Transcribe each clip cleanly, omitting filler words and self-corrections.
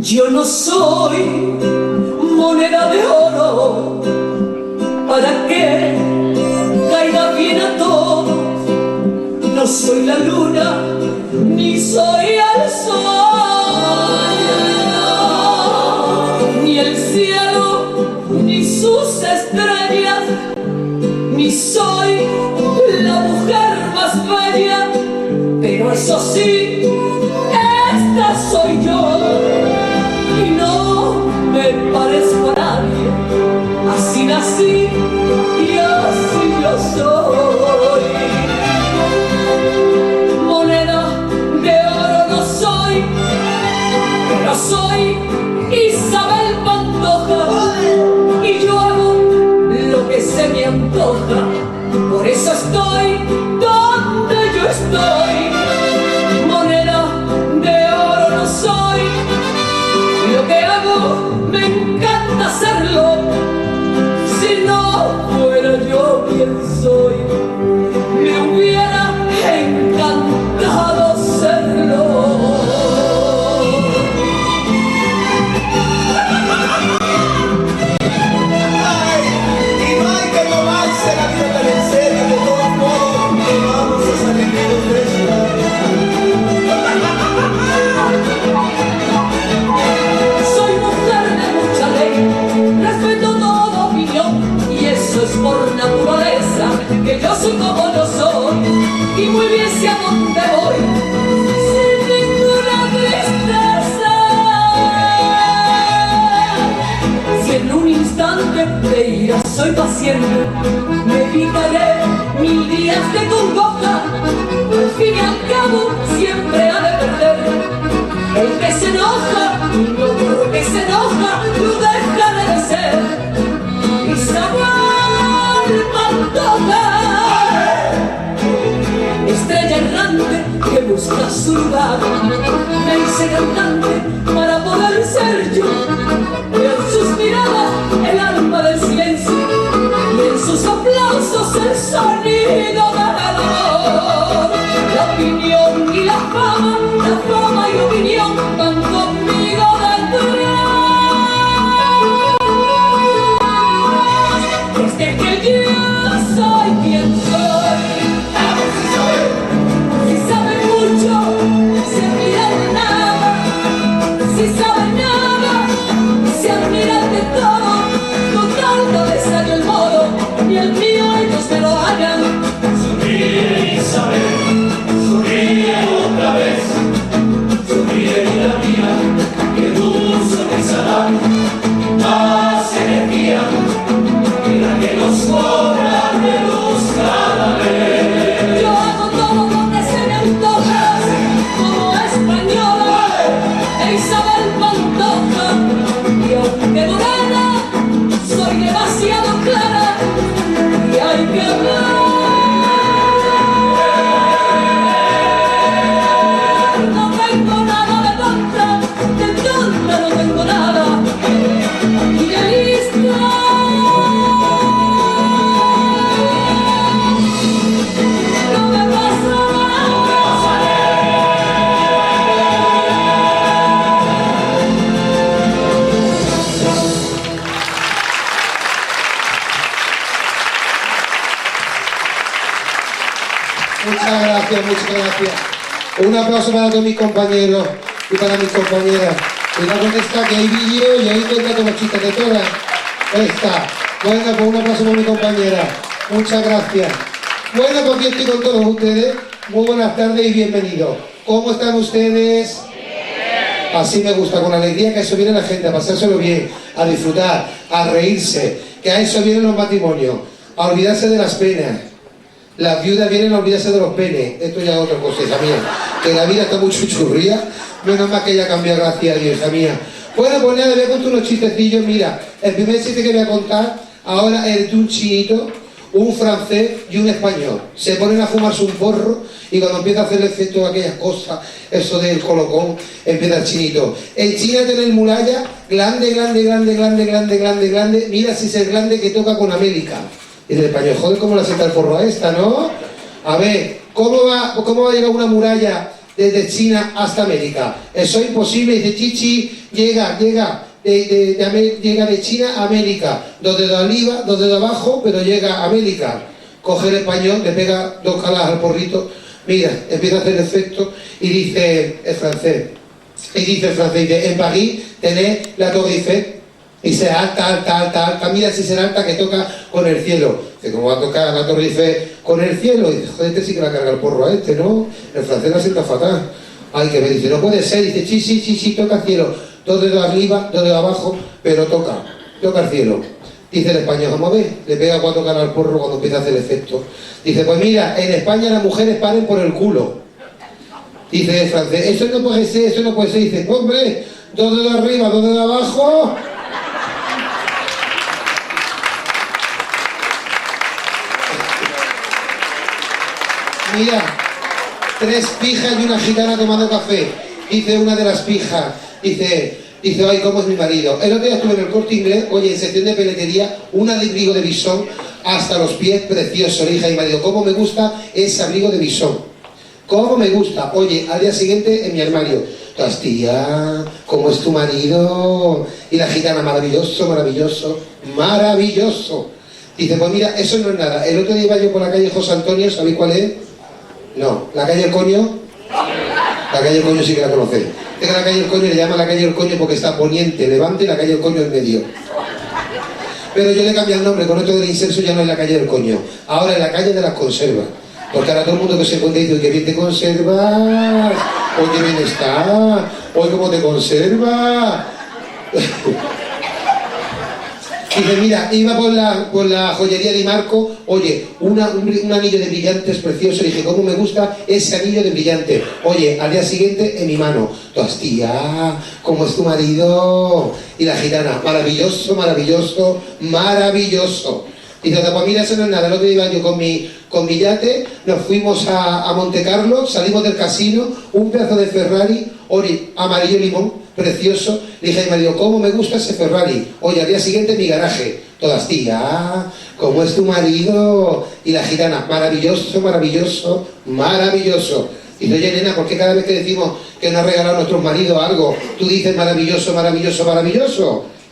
Yo no soy moneda de oro para que caiga bien a todos. No soy la luna, ni soy el sol, ni el cielo, ni sus estrellas, ni soy la mujer más bella, pero eso sí, esta soy yo. Y no me parezco a nadie, así nací y así yo soy. Moneda de oro no soy, pero soy Isabel Pantoja, y yo hago lo que se me antoja, por eso estoy donde yo estoy. Moneda de oro no soy, lo que hago me encanta hacerlo, si no fuera yo quien soy, me hubiera encantado serlo. Ay, y no hay que tomarse la vida tan en serio, de todos modos, que vamos a salir de esta. Soy mujer de mucha ley, respeto toda opinión, y eso es por naturaleza, que yo soy como yo soy, y muy bien sé a dónde voy, sin ninguna tristeza. Si en un instante de ira soy paciente, me evitaré 1000 días de congoja, al fin y al cabo siempre ha de perder el que se enoja, y no porque se enoja, no deja de ser Isabel Pantoja, estrella errante que busca su lugar. Me hice cantante para poder ser yo, en sus miradas el alma del silencio, y en sus aplausos el sonido del amor. La opinión y la fama y opinión van conmigo detrás. Desde que yo soy quien soy, si sabe mucho, se admira de nada, si sabe nada, se admira de todo, total no les salió el modo, ni el mío ellos me lo hagan. Sonríe Isabel, sonríe otra vez, sonríe vida mía, que dulce pensará, más energía que la que nos cobra de luz cada vez. Yo hago todo lo que se me antoja, como española, Isabel Pantoja, y aunque morena, soy demasiado clara, y hay que hablar. No tengo nada de tonta no tengo nada, y de lista. No me pasa Muchas gracias, muchas gracias. Un aplauso para todos mis compañeros y para mis compañeras. Cuidado con esta, que hay vídeo y ahí cuenta con los chistes de todas. Esta. Bueno, pues un aplauso para mi compañera. Muchas gracias. Bueno, pues aquí estoy con todos ustedes. Muy buenas tardes y bienvenidos. ¿Cómo están ustedes? Así me gusta, con alegría, que a eso viene la gente, a pasárselo bien, a disfrutar, a reírse, que a eso vienen los matrimonios, a olvidarse de las penas. Las viudas vienen a olvidarse de los penes. Esto ya es otra cosa, hija mía. Que la vida está muy chuchurría. Menos mal que ella cambió, gracias a Dios, hija mía. Bueno, pues nada, voy a contar unos chistecillos. Mira, el primer chiste que voy a contar ahora es de un chinito, un francés y un español. Se ponen a fumarse un porro y cuando empieza a hacer el efecto de aquellas cosas, eso del colocón, empieza el chinito. En China tiene muralla grande, grande, grande, grande, grande, grande, grande. Mira si es el grande que toca con América. Y el español, joder, ¿cómo le acepta el forro a esta, no? A ver, ¿cómo va a llegar una muralla desde China hasta América. Eso es imposible, dice Chichi, llega de China a América, dos dedos arriba, dos dedos abajo, pero llega a América. Coge el español, le pega 2 caladas al porrito, mira, empieza a hacer efecto y dice el francés, dice, en París tenés la Torre Eiffel, y se alta, mira si será alta que toca con el cielo. Dice, ¿cómo va a tocar la Torre Eiffel con el cielo? Y dice, joder, este sí que la carga el porro a este, ¿no? El francés la sienta fatal. Ay, que me dice, no puede ser, dice, sí, toca el cielo. 2 dedos arriba, 2 dedos abajo, pero toca el cielo. Dice el español, vamos a ver, le pega 4 caras al porro cuando empieza a hacer efecto. Dice, pues mira, en España las mujeres paren por el culo. Dice el francés, eso no puede ser. Dice, hombre, 2 dedos arriba, 2 dedos abajo. Mira, 3 pijas y una gitana tomando café. Dice una de las pijas, dice, ay, ¿cómo es mi marido? El otro día estuve en el Corte Inglés, oye, en sección de peletería, un abrigo de bisón hasta los pies, precioso, le dije a mi marido, ¿cómo me gusta ese abrigo de bisón? ¿Cómo me gusta? Oye, al día siguiente en mi armario, hostia, ¿cómo es tu marido? Y la gitana, maravilloso. Dice, pues mira, eso no es nada. El otro día iba yo por la calle José Antonio, ¿sabéis cuál es? No, la calle del Coño. La calle del Coño sí que la conocéis. La calle del Coño le llama la calle del Coño porque está poniente, levante y la calle del Coño en medio. Pero yo le cambié el nombre, con esto del incenso ya no es la calle del Coño. Ahora es la calle de las conservas. Porque ahora todo el mundo que se encuentra dice, que bien te conservas, hoy que bien está, hoy cómo te conservas. Dice, mira, iba por la joyería de Marco, oye, un anillo de brillantes precioso, dije, ¿cómo me gusta ese anillo de brillantes? Oye, al día siguiente en mi mano, hostia, ¿cómo es tu marido? Y la gitana, maravilloso. Dice, pues mira, eso no es nada. El otro día iba yo con mi yate, nos fuimos a Monte Carlo, salimos del casino, un pedazo de Ferrari, oye, amarillo limón, precioso. Le dije a mi marido, ¿cómo me gusta ese Ferrari? Oye, al día siguiente en mi garaje, todas, tía, ¿cómo es tu marido? Y la gitana, maravilloso. Dice, oye, nena, ¿por qué cada vez que decimos que nos ha regalado a nuestros maridos algo, tú dices maravilloso?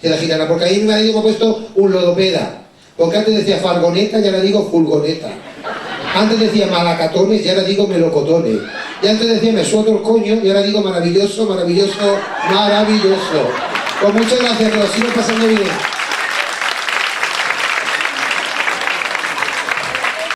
Y la gitana, porque ahí mi marido me ha puesto un logopeda. Porque antes decía fargoneta y ahora digo fulgoneta. Antes decía malacatones y ahora digo melocotones. Y antes decía me suelto el coño y ahora digo maravilloso. Pues muchas gracias, que lo sigo pasando bien.